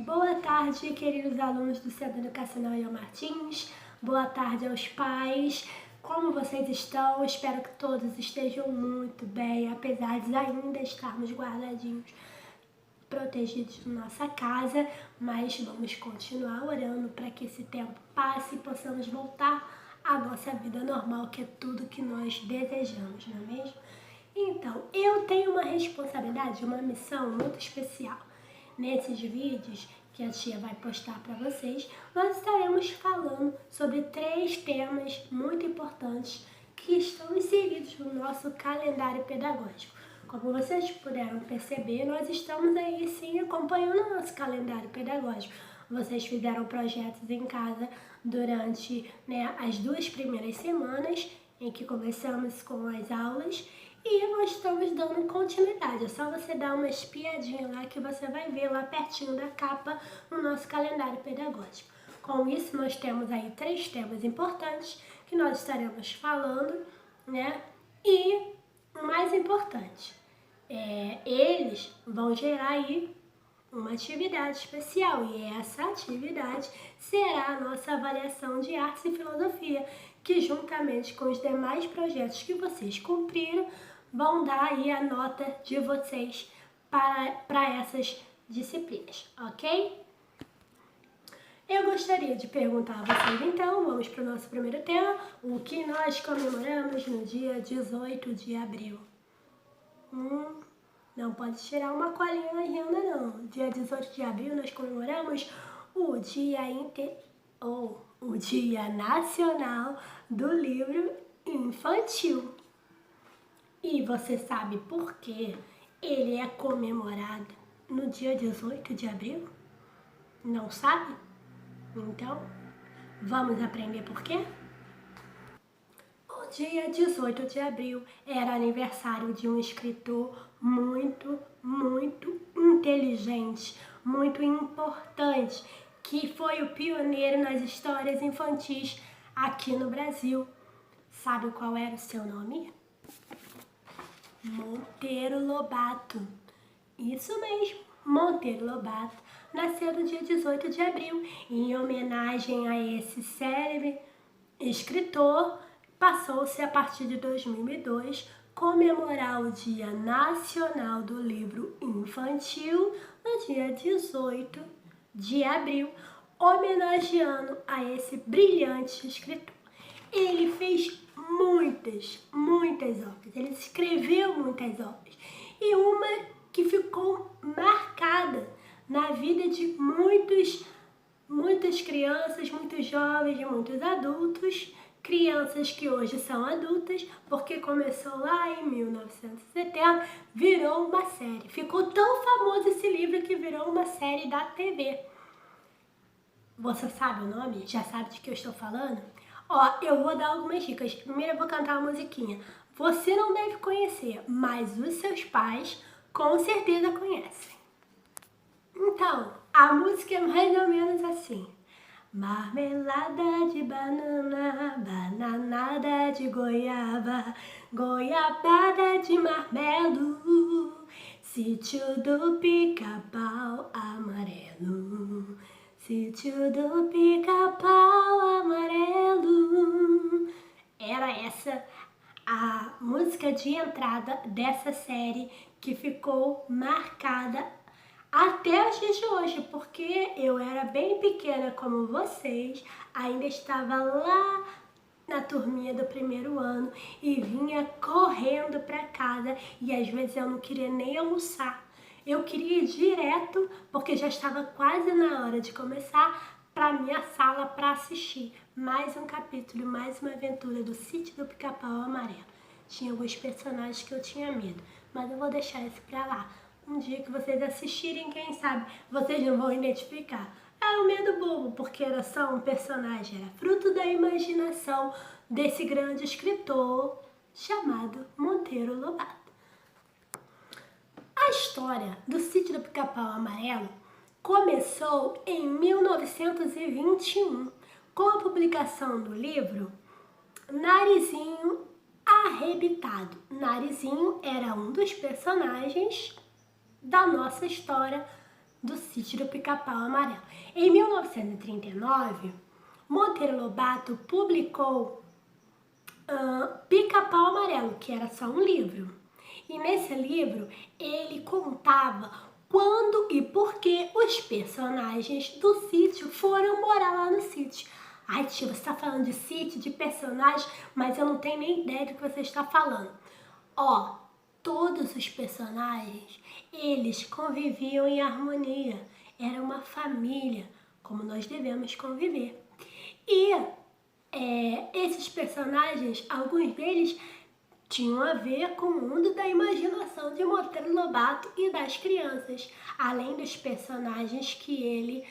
Boa tarde, queridos alunos do Centro Educacional Ian Martins. Boa tarde aos pais. Como vocês estão? Espero que todos estejam muito bem, apesar de ainda estarmos guardadinhos, protegidos na nossa casa, mas vamos continuar orando para que esse tempo passe e possamos voltar à nossa vida normal, que é tudo que nós desejamos, não é mesmo? Então, eu tenho uma responsabilidade, uma missão muito especial. Nesses vídeos que a tia vai postar para vocês, nós estaremos falando sobre 3 temas muito importantes que estão inseridos no nosso calendário pedagógico. Como vocês puderam perceber, nós estamos aí sim acompanhando o nosso calendário pedagógico. Vocês fizeram projetos em casa durante as 2 primeiras semanas em que começamos com as aulas. E nós estamos dando continuidade, é só você dar uma espiadinha lá que você vai ver lá pertinho da capa no nosso calendário pedagógico. Com isso, nós temos aí 3 temas importantes que nós estaremos falando, E o mais importante, eles vão gerar aí uma atividade especial e essa atividade será a nossa avaliação de artes e filosofia, que juntamente com os demais projetos que vocês cumpriram, vão dar aí a nota de vocês para essas disciplinas, ok? Eu gostaria de perguntar a vocês então, vamos para o nosso primeiro tema, o que nós comemoramos no dia 18 de abril? Não pode tirar uma colinha na agenda não. Dia 18 de abril nós comemoramos o Dia Nacional do Livro Infantil. E você sabe por que ele é comemorado no dia 18 de abril? Não sabe? Então, vamos aprender por quê? O dia 18 de abril era aniversário de um escritor muito inteligente, muito importante, que foi o pioneiro nas histórias infantis aqui no Brasil. Sabe qual era o seu nome? Monteiro Lobato. Isso mesmo, Monteiro Lobato nasceu no dia 18 de abril. Em homenagem a esse célebre escritor, passou-se a partir de 2002 comemorar o Dia Nacional do Livro Infantil no dia 18 de abril, homenageando a esse brilhante escritor. Ele fez muitas obras, ele escreveu muitas obras e uma que ficou marcada na vida de muitas crianças, muitos jovens e muitos adultos, crianças que hoje são adultas, porque começou lá em 1970, virou uma série. Ficou tão famoso esse livro que virou uma série da TV. Você sabe o nome? Já sabe de que eu estou falando? Eu vou dar algumas dicas. Primeiro eu vou cantar uma musiquinha. Você não deve conhecer, mas os seus pais com certeza conhecem. Então, a música é mais ou menos assim. Marmelada de banana, bananada de goiaba, goiabada de marmelo, sítio do pica-pau amarelo, sítio do pica-pau amarelo. Era essa a música de entrada dessa série que ficou marcada até os dias de hoje, porque eu era bem pequena como vocês, ainda estava lá na turminha do primeiro ano e vinha correndo para casa e às vezes eu não queria nem almoçar. Eu queria ir direto, porque já estava quase na hora de começar, para minha sala para assistir mais um capítulo, mais uma aventura do Sítio do Pica-Pau Amarelo. Tinha alguns personagens que eu tinha medo, mas eu vou deixar esse para lá. Um dia que vocês assistirem, quem sabe, vocês não vão identificar. Era um medo bobo, porque era só um personagem, era fruto da imaginação desse grande escritor chamado Monteiro Lobato. A história do Sítio do Pica-Pau Amarelo começou em 1921, com a publicação do livro Narizinho Arrebitado. Narizinho era um dos personagens da nossa história do Sítio do Pica-Pau Amarelo. Em 1939, Monteiro Lobato publicou Pica-Pau Amarelo, que era só um livro. E nesse livro ele contava quando e por que os personagens do sítio foram morar lá no sítio. Ai, tia, você está falando de sítio, de personagens, mas eu não tenho nem ideia do que você está falando. Ó, todos os personagens, eles conviviam em harmonia. Era uma família, como nós devemos conviver. E esses personagens, alguns deles tinham a ver com o mundo da imaginação de Monteiro Lobato e das crianças, além dos personagens que ele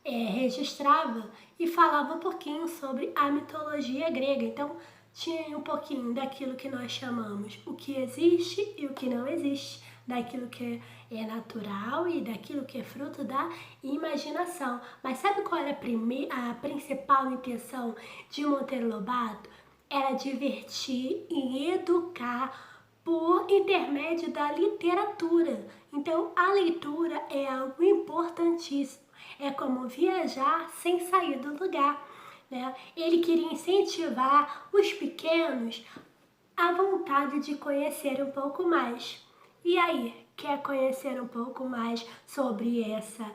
registrava e falava um pouquinho sobre a mitologia grega. Então, tinha um pouquinho daquilo que nós chamamos o que existe e o que não existe, daquilo que é natural e daquilo que é fruto da imaginação. Mas sabe qual era a principal intenção de Monteiro Lobato? Era divertir e educar por intermédio da literatura. Então, a leitura é algo importantíssimo. É como viajar sem sair do lugar, né? Ele queria incentivar os pequenos à vontade de conhecer um pouco mais. E aí, quer conhecer um pouco mais sobre essa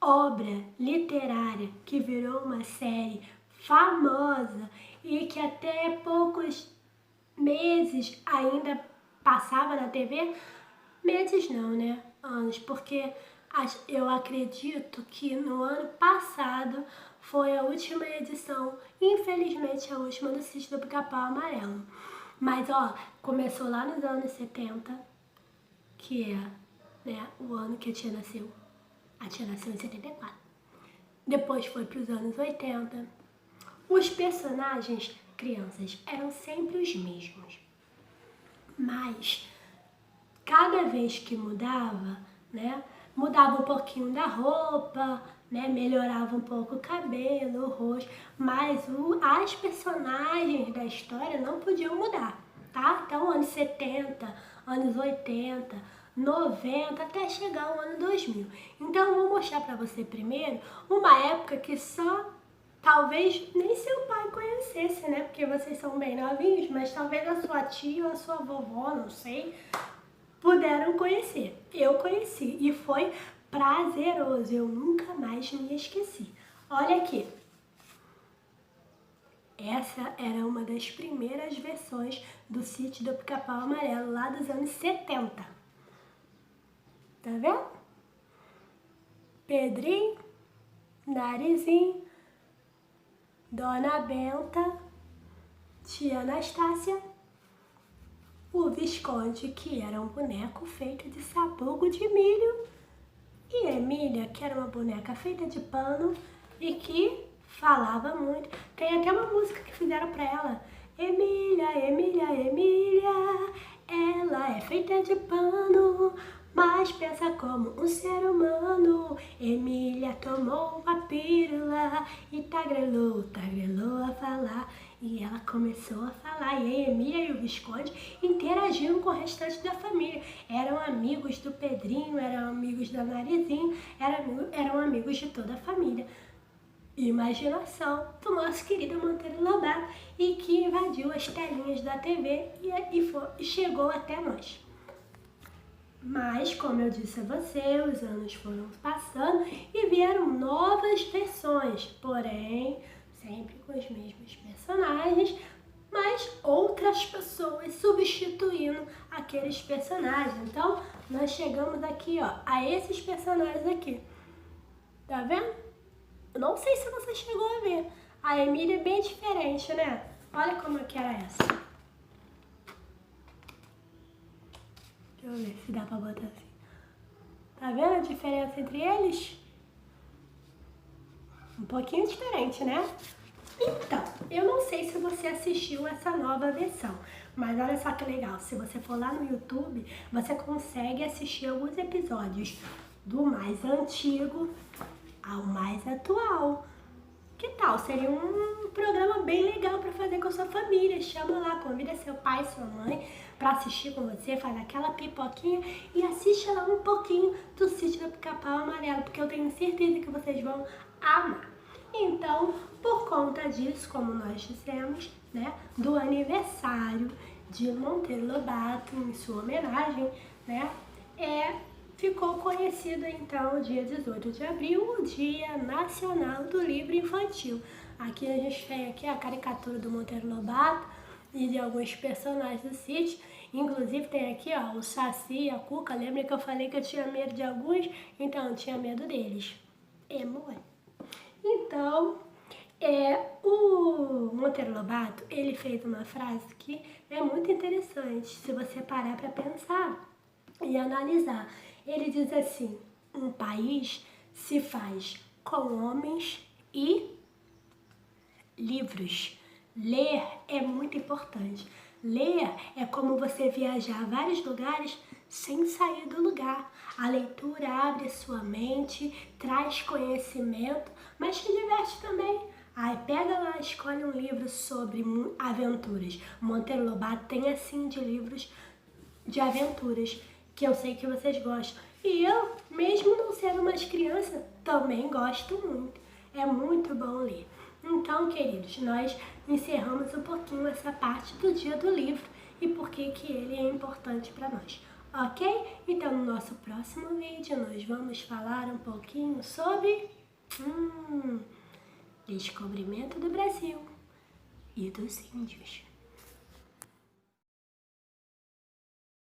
obra literária que virou uma série famosa e que até poucos meses ainda passava na TV? Meses não, né? Anos, porque eu acredito que no ano passado foi a última edição, infelizmente a última, do Sítio do Pica-Pau Amarelo. Mas ó, começou lá nos anos 70, que é o ano que a tia nasceu. A tia nasceu em 74. Depois foi para os anos 80. Os personagens, crianças, eram sempre os mesmos. Mas cada vez que mudava, mudava um pouquinho da roupa, melhorava um pouco o cabelo, o rosto, mas as personagens da história não podiam mudar, tá? Então, anos 70, anos 80, 90, até chegar o ano 2000. Então, eu vou mostrar pra você primeiro uma época que só talvez nem seu pai conhecesse, né? Porque vocês são bem novinhos, mas talvez a sua tia ou a sua vovó, não sei, puderam conhecer. Eu conheci e foi prazeroso, eu nunca mais me esqueci. Olha aqui. Essa era uma das primeiras versões do Sítio do Pica-Pau Amarelo, lá dos anos 70. Tá vendo? Pedrinho, Narizinho, Dona Benta, Tia Anastácia, o Visconde, que era um boneco feito de sabugo de milho, e Emília, que era uma boneca feita de pano e que falava muito. Tem até uma música que fizeram pra ela. Emília, Emília, Emília, ela é feita de pano, mas pensa como um ser humano. Emília tomou uma pílula e tagrelou, tagrelou a falar. E ela começou a falar, e a Emília e o Visconde interagiam com o restante da família. Eram amigos do Pedrinho, eram amigos da Narizinho, eram amigos de toda a família. Imaginação do nosso querido Monteiro Lobato, e que invadiu as telinhas da TV e chegou até nós. Mas, como eu disse a você, os anos foram passando e vieram novas versões, porém, sempre com os mesmos personagens, mas outras pessoas substituindo aqueles personagens. Então, nós chegamos aqui, ó, a esses personagens aqui. Tá vendo? Eu não sei se você chegou a ver. A Emília é bem diferente, né? Olha como é que era essa. Deixa eu ver se dá pra botar assim. Tá vendo a diferença entre eles? Um pouquinho diferente, né? Então, eu não sei se você assistiu essa nova versão, mas olha só que legal. Se você for lá no YouTube, você consegue assistir alguns episódios do mais antigo ao mais atual. Que tal? Seria um programa bem legal para fazer com a sua família. Chama lá, convida seu pai, sua mãe para assistir com você, faz aquela pipoquinha e assiste lá um pouquinho do Sítio do Pica-Pau Amarelo, porque eu tenho certeza que vocês vão amar. Então, por conta disso, como nós dissemos, né, do aniversário de Monteiro Lobato, em sua homenagem, né, ficou conhecido então o dia 18 de abril, o Dia Nacional do Livro Infantil. Aqui a gente tem aqui a caricatura do Monteiro Lobato e de alguns personagens do sítio. Inclusive tem aqui ó, o Saci e a Cuca. Lembra que eu falei que eu tinha medo de alguns? Então eu tinha medo deles. Então, o Monteiro Lobato, ele fez uma frase que é muito interessante, se você parar para pensar e analisar. Ele diz assim: um país se faz com homens e livros. Ler é muito importante. Ler é como você viajar a vários lugares sem sair do lugar. A leitura abre sua mente, traz conhecimento, mas te diverte também. Aí pega lá, escolhe um livro sobre aventuras. Monteiro Lobato tem assim de livros de aventuras, que eu sei que vocês gostam. E eu, mesmo não sendo mais criança, também gosto muito. É muito bom ler. Então, queridos, nós encerramos um pouquinho essa parte do Dia do Livro e por que ele é importante para nós, ok? Então, no nosso próximo vídeo, nós vamos falar um pouquinho sobre descobrimento do Brasil e dos índios.